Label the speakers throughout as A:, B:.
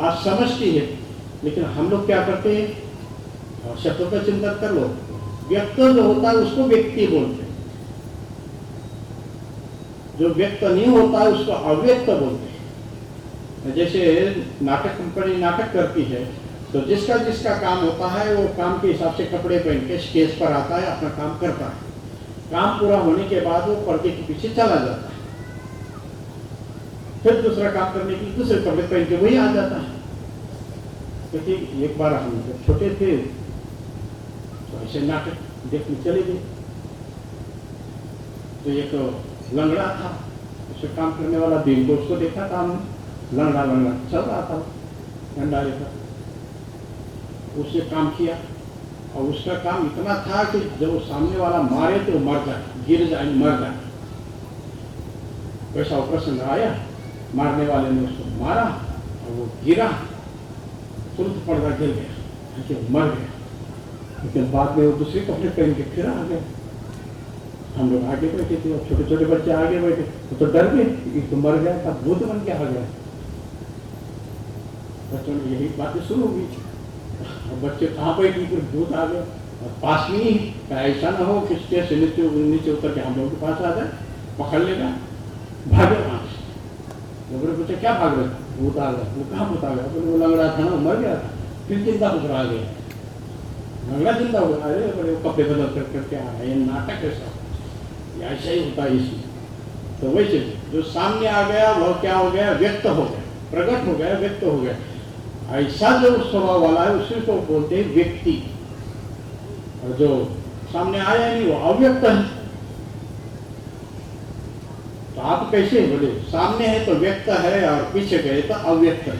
A: बात समझती है, लेकिन हम लोग क्या करते हैं, शब्दों का चिंतन कर लो, व्यक्त जो होता है उसको व्यक्ति बोलते हैं, जो व्यक्त नहीं होता है उसको अव्यक्त बोलते हैं। जैसे नाटक कंपनी नाटक करती है, तो जिसका जिसका काम होता है वो काम के हिसाब से कपड़े पहन के स्टेज पर आता है, अपना काम करता है। काम पूरा होने के बाद वो पर्दे के पीछे चला जाता है, फिर दूसरा काम करने के लिए दूसरे कपड़े पहन के वही आ जाता है। क्योंकि एक बार हम जब छोटे थे तो ऐसे नाटक देखने चले गए, तो एक लंगड़ा था, उससे काम करने वाला दिन को उसको देखा था हमने, लंगड़ा लंगड़ा चल रहा था डंडा लेकर, उससे काम किया। और उसका काम इतना था कि जब वो सामने वाला मारे तो मर जाए, गिर जाए, मर जाए। वैसा प्रसंग आया, मारने वाले ने उसको मारा और वो गिरा, तुरंत पड़दा गिर गया, मर गया। लेकिन बाद में वो दूसरे कपड़े पहन के फिर आ गए। हम लोग आगे बैठे थे और छोटे छोटे बच्चे आगे बैठे, तो डर गए, तो मर गया था, भूत बन के आ गया। बच्चों ने यही बातें शुरू हुई, और बच्चे कहाँ बैठे, फिर भूत आ गए और पास में ही, ऐसा ना हो कि स्टेज से नीचे उतर के हम लोगों के पास आ जाए, पकड़ लेगा, भागे वहां से। लोगों ने पूछा क्या भाग रहे, भूत आ गया। वो कहाँ भूत आ गया, तो वो लंगड़ा था ना, मर गया था, फिर जिंदा होकर आ गया, लंगड़ा जिंदा हो गया। अरे बड़े कपड़े बदल कर करके आ रहा है, ये नाटक ऐसा ऐसा ही होता है इसमें। तो वैसे जो सामने आ गया वह क्या हो गया, व्यक्त हो गया, प्रकट हो गया, व्यक्त हो गया। ऐसा जो स्वभाव वाला है उसी को बोलते हैं व्यक्ति, और जो सामने आया नहीं वो अव्यक्त है। तो आप कैसे बोले, सामने है तो व्यक्त है और पीछे गए तो अव्यक्त है।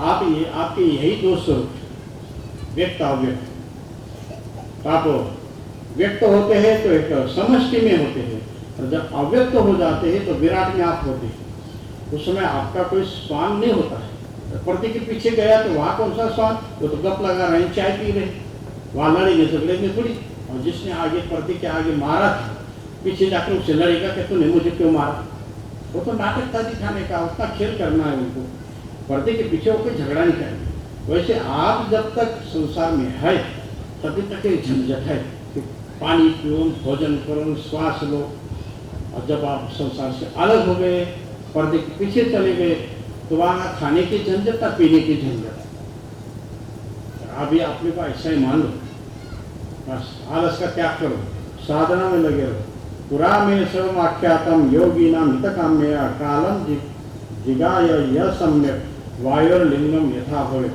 A: आप ये आपके यही दो स्वरूप, व्यक्त अव्यक्त। तो आप व्यक्त होते हैं तो एक समष्टि में होते हैं, और जब अव्यक्त हो जाते हैं तो विराट में आप होते हैं। उस समय आपका कोई स्वांग नहीं होता है। पर्दे के पीछे गया तो वहाँ कौन सा स्वांग, वो तो गप लगा रहे, चाय पी रहे, वहाँ लड़ेंगे झगड़ेंगे थोड़ी। और जिसने आगे पर्दे के आगे मारा था, पीछे जाकर उससे लड़ेगा कि तूने मुझे क्यों मारा। वो तो नाटक था दिखाने का, उसका खेल करना है उनको, पर्दे के पीछे होकर झगड़ा नहीं करना। वैसे आप जब तक संसार में है तभी तक एक झंझट है, पानी पियो, भोजन करो, श्वास लो। और जब आप संसार से अलग हो गए, पर्दे के पीछे चले गए, तो वहाँ खाने की झंझट, पीने की झंझट। अभी अपने को ऐसा ही मान लो, बस आलस का त्याग करो, साधना में लगे रहो। पुरा में सर्व आख्यातम योगी नाम हित काम्य कालम जिगाय यह सम्यक वायुर्लिंगम यथा भवे।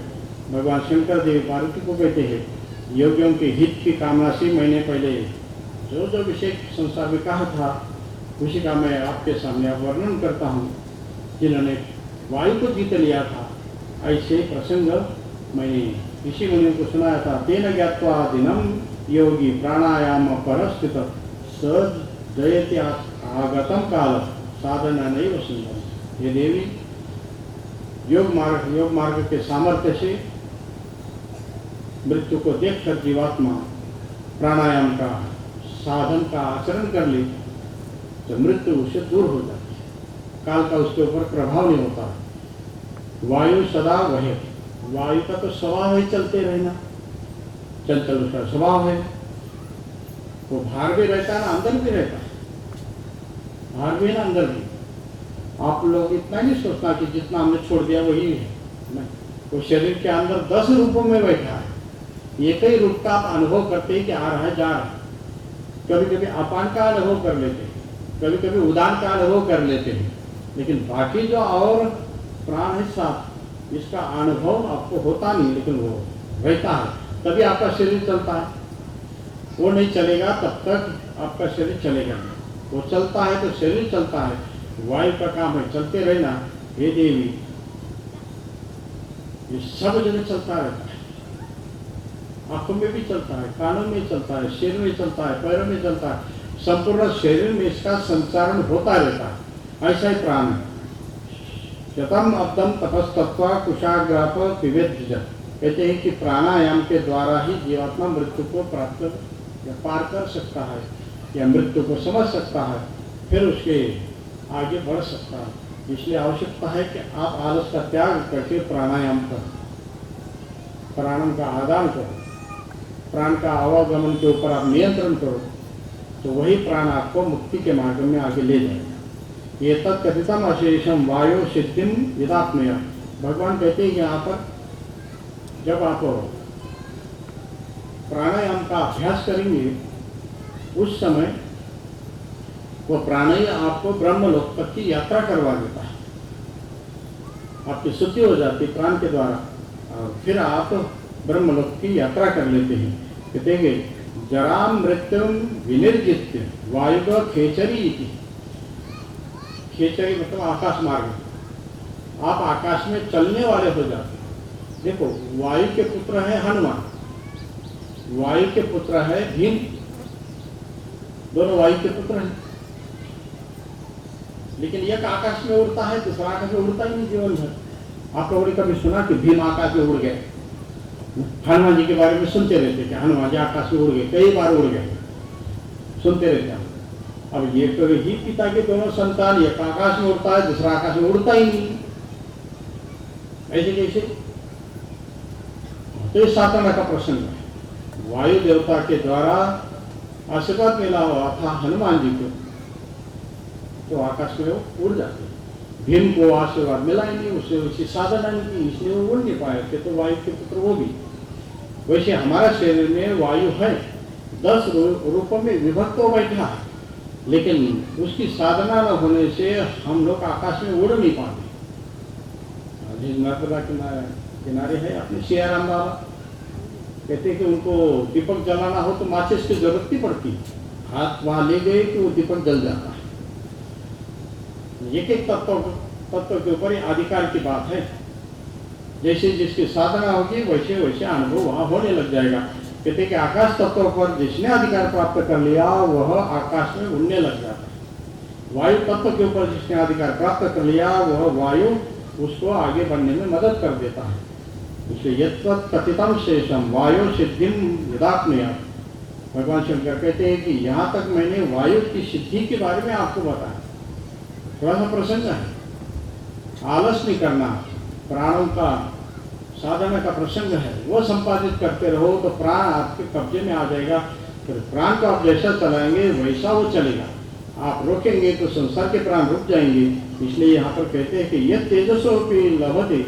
A: भगवान शंकर देव पार्वती को कहते हैं, योगियों के हित की कामना से मैंने पहले जो जो विषय संसार में कहा था उसी का मैं आपके सामने वर्णन करता हूँ। जिन्होंने वायु को जीत लिया था, ऐसे प्रसंग मैंने ऋषि मुनियों को सुनाया था। तेन ज्ञात्वा दिनम योगी प्राणायाम परस्थित स जयति आगतम काल साधना नहीं वसुंधम। ये देवी योग मार्ग के सामर्थ्य से मृत्यु को देखकर जीवात्मा प्राणायाम का साधन का आचरण कर ले तो मृत्यु उससे दूर हो जाती है, काल का उसके ऊपर प्रभाव नहीं होता। वायु सदा वह, वायु का तो स्वभाव है चलते रहना, चंचल उसका स्वभाव है। वो बाहर भी रहता है ना, अंदर भी रहता है, बाहर भी ना अंदर भी। आप लोग इतना नहीं सोचना कि जितना हमने छोड़ दिया वही है, नहीं। वो शरीर के अंदर 10 रूपों में बैठा है, एक ही रूप का आप अनुभव करते हैं कि आ रहा है जा रहा है। कभी कभी अपान का अनुभव कर लेते हैं, कभी कभी उदान का अनुभव कर लेते हैं, लेकिन बाकी जो और प्राण है साथ, इसका अनुभव आपको होता नहीं, लेकिन वो रहता है, तभी आपका शरीर चलता है। वो नहीं चलेगा तब तक आपका शरीर चलेगा नहीं। वो चलता है तो शरीर चलता है, वायु का काम है चलते रहना। हे देवी, ये सब जगह चलता रहता है, आंखों में भी चलता है, कानों में चलता है, शरीर में चलता है, पैरों में चलता है, संपूर्ण शरीर में इसका संचारण होता रहता है। ऐसा ही प्राण है। शतम अब्दम तपस्तत्वा कुशाग्राप विवेद, कहते हैं कि प्राणायाम के द्वारा ही जीवात्मा मृत्यु को प्राप्त या पार कर सकता है, या मृत्यु को समझ सकता है, फिर उसके आगे बढ़ सकता है। इसलिए आवश्यकता है कि आप आलस का त्याग करके प्राणायाम करो, प्राणम का आदान करो, प्राण का आवागमन के ऊपर आप नियंत्रण करो, तो वही प्राण आपको मुक्ति के मार्ग में आगे ले जाएगा। ये तत्कथितम अशेषम वायु सिद्धिम विदात्मया। भगवान कहते हैं यहाँ पर जब आप प्राणायाम का अभ्यास करेंगे उस समय वो प्राणायाम आपको ब्रह्मलोक तक की यात्रा करवा देता है, आपकी शुद्धि हो जाती प्राण के द्वारा, और फिर आप ब्रह्मलोक की यात्रा कर लेते हैं। कहते हैं जरा मृत्यु विनिर्जित्य वायु खेचरी इति। खेचरी मतलब आकाश मार्ग, आप आकाश में चलने वाले हो जाते हैं। देखो वायु के पुत्र है हनुमान, वायु के पुत्र है भीम, दोनों वायु के पुत्र हैं, लेकिन एक आकाश में उड़ता है, दूसरा आकाश में उड़ता ही नहीं जीवन भर। आप लोगों ने कभी सुना कि भीम आकाश में उड़ गए? हनुमान जी के बारे में सुनते रहते कि हनुमान जी आकाश में उड़ गए, कई बार उड़ गए, सुनते रहते हैं। अब ये तो ही पिता के दोनों संतान, एक आकाश में उड़ता है, दूसरा आकाश में उड़ता ही नहीं, ऐसे कैसे? तो ये साधना का प्रसंग है। वायु देवता के द्वारा आशीर्वाद मिला हुआ था हनुमान जी को, तो आकाश में वो उड़ जाते। भीम को आशीर्वाद मिला ही नहीं, उससे उसकी साधना नहीं की, इसलिए वो उड़ नहीं पाए थे, तो वायु के पुत्र वो भी। वैसे हमारा शरीर में वायु है, 10 रूपों में विभक्त हो बैठा है, लेकिन उसकी साधना न होने से हम लोग आकाश में उड़ नहीं पाते। नर्मदा किनारे है अपने सियाराम बाबा, कहते कि उनको दीपक जलाना हो तो माचिस की जरूरत नहीं पड़ती, हाथ वहां ले गए कि वो दीपक जल जाता है। एक एक तत्व के ऊपर अधिकार की बात है, जैसे जिसकी साधना होगी वैसे वैसे अनुभव वहां होने लग जाएगा। कहते कि आकाश तत्व पर जिसने अधिकार प्राप्त कर लिया वह आकाश में उड़ने लग जाता है। वायु तत्व के ऊपर जिसने अधिकार प्राप्त कर लिया वह वायु उसको आगे बढ़ने में मदद कर देता है। इसलिए यत्वत् कथितम शेषम वायु सिद्धिम यदात्मया। भगवान शंकर कहते हैं कि यहाँ तक मैंने वायु की सिद्धि के बारे में आपको बताया, थोड़ा सा प्रसंग है, आलस नहीं करना, प्राणों का साधना का प्रसंग है, वो संपादित करते रहो तो प्राण आपके कब्जे में आ जाएगा। फिर प्राण को आप जैसा चलाएंगे वैसा वो चलेगा, आप रोकेंगे तो संसार के प्राण रुक जाएंगे। इसलिए यहाँ पर कहते हैं कि यह तेजसोपि लभते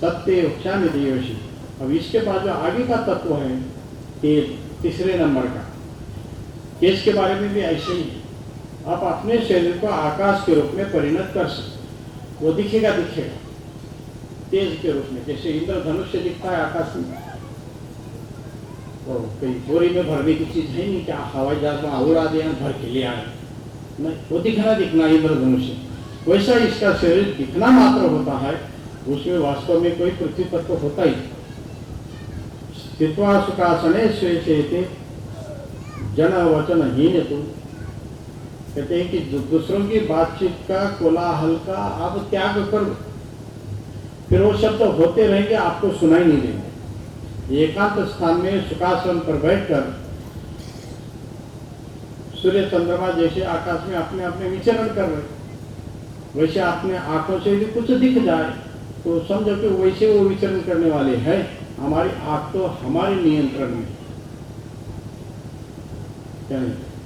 A: तत्ते क्षामि देवशी। अब इसके बाद जो आगे का तत्व है तेज, तीसरे नंबर का, तेज के बारे में भी ऐसे ही आप अपने शरीर को आकाश के रूप में परिणत कर सकते, वो दिखेगा तेज के रूप में, जैसे इंद्रधनुष से दिखता है आकाश में, तो कहीं बोरी में भरने की चीज है नहीं, क्या हवाई जहाज में उड़ा दिया भर के ले आए, नहीं, वो दिखना इंद्रधनुष से। वैसा इसका शरीर दिखना मात्र होता है, उसमें वास्तव में कोई पृथ्वी तत्व होता ही। स्थित्वा सुखासने स्वेच्छेते जन वचन हीन तु। कहते हैं कि दूसरों की बातचीत का, कोलाहल का आप त्याग कर दो, फिर वो शब्द होते रहेंगे, आपको सुनाई नहीं देंगे। एकांत स्थान में सुखासन पर बैठकर सूर्य चंद्रमा जैसे आकाश में अपने अपने विचरण कर रहे, वैसे अपने आंखों से भी कुछ दिख जाए तो समझो कि वैसे वो विचरण करने वाले हैं। हमारी आंख तो हमारे नियंत्रण में,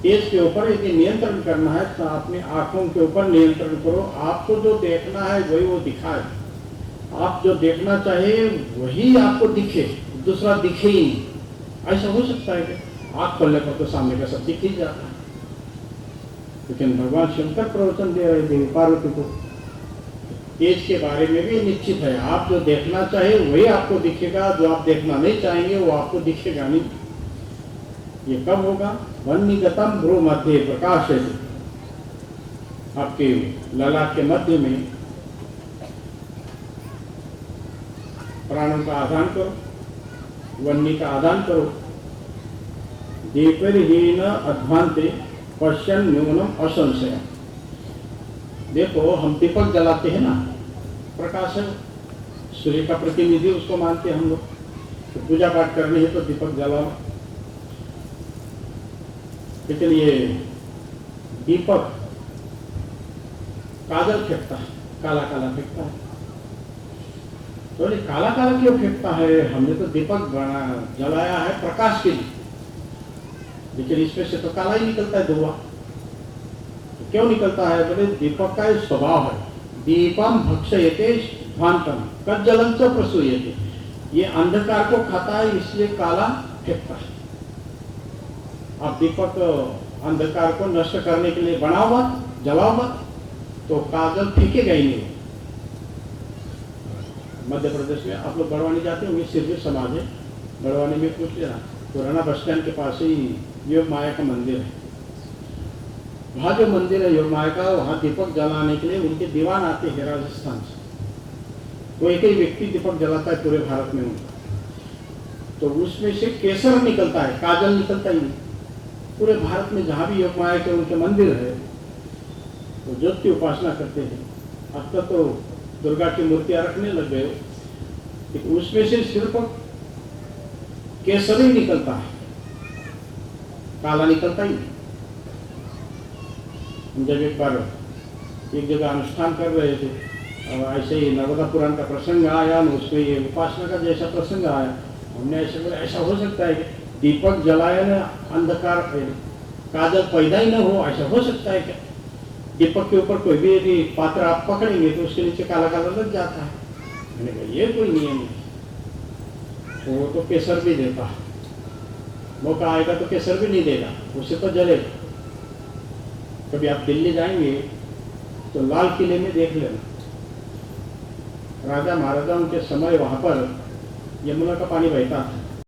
A: तेज के ऊपर यदि नियंत्रण करना है तो अपनी आंखों के ऊपर नियंत्रण करो। आपको जो देखना है वही वो दिखाए, आप जो देखना चाहिए वही आपको दिखे, दूसरा दिखे ही नहीं। ऐसा हो सकता है कि आंख खोलने पर तो सामने का सब दिख ही जाता है, लेकिन भगवान शंकर प्रवचन दे रहे देवी पार्वती को तेज के बारे में भी निश्चित है, आप जो देखना चाहिए वही आपको दिखेगा, जो आप देखना नहीं चाहेंगे वो आपको दिखेगा नहीं। ये कब होगा? वन्निगतम भ्रू मध्य प्रकाश है, आपके ललाट के मध्य में प्राणों का आदान करो, वन्नी का आदान करो। दीपरहीन अध्वांते पश्यन् न्यूनम असंशय। देखो हम दीपक जलाते हैं ना, प्रकाश है, सूर्य का प्रतिनिधि उसको मानते हैं हम लोग, तो पूजा पाठ करनी है तो दीपक जलाओ। लेकिन ये दीपक काजल फेंकता है, काला काला फेंकता है। तो ये काला काला क्यों फेंकता है? हमने तो दीपक जलाया है प्रकाश के लिए, लेकिन इसमें से तो काला ही निकलता है धुआं। तो क्यों निकलता है? बोले दीपक का ये स्वभाव है, दीपम भक्षयते ध्वांतम कज्जलंच प्रसूयते, ये अंधकार को खाता है इसलिए काला फेंकता है। आप दीपक अंधकार को नष्ट करने के लिए बनाओ मत, जलाओ मत, तो काजल फेंकेगा ही नहीं। मध्य प्रदेश में आप लोग बड़वानी जाते होंगे, सिरजी समाज है, बड़वानी में पूछ लेना, पुराना बस स्टैंड के पास ही योग माया का मंदिर है। वहाँ जो मंदिर है योग माया का, वहाँ दीपक जलाने के लिए उनके दीवान आते हैं राजस्थान से। वो एक ही व्यक्ति दीपक जलाता है पूरे भारत में उनका, तो उसमें से केसर निकलता है, काजल निकलता ही नहीं। पूरे भारत में जहाँ भी योग माया के उनके मंदिर है, तो ज्योति की उपासना करते हैं। अब तक तो दुर्गा की मूर्तियां रखने लग गए, लेकिन उसमें से सिर्फ केसर ही निकलता है, काला निकलता ही नहीं। हम जब एक बार एक जगह अनुष्ठान कर रहे थे, और ऐसे ही नर्मदा पुराण का प्रसंग आया, उसमें ये उपासना का जैसा प्रसंग आया, हमने ऐसे बोला ऐसा हो सकता है कि दीपक जलाए ना अंधकार फैले, काजल पैदा ही ना हो, ऐसा हो सकता है क्या? दीपक के ऊपर कोई भी यदि पात्र आप पकड़ेंगे तो उसके नीचे काला काला लग जाता है। मैंने कहा ये कोई नियम नहीं, तो वो तो केसर भी देता है, मौका आएगा तो केसर भी नहीं देगा, उसे तो जलेगा। कभी आप दिल्ली जाएंगे तो लाल किले में देख लेना, राजा महाराजाओं के समय वहां पर यमुना का पानी बहता था,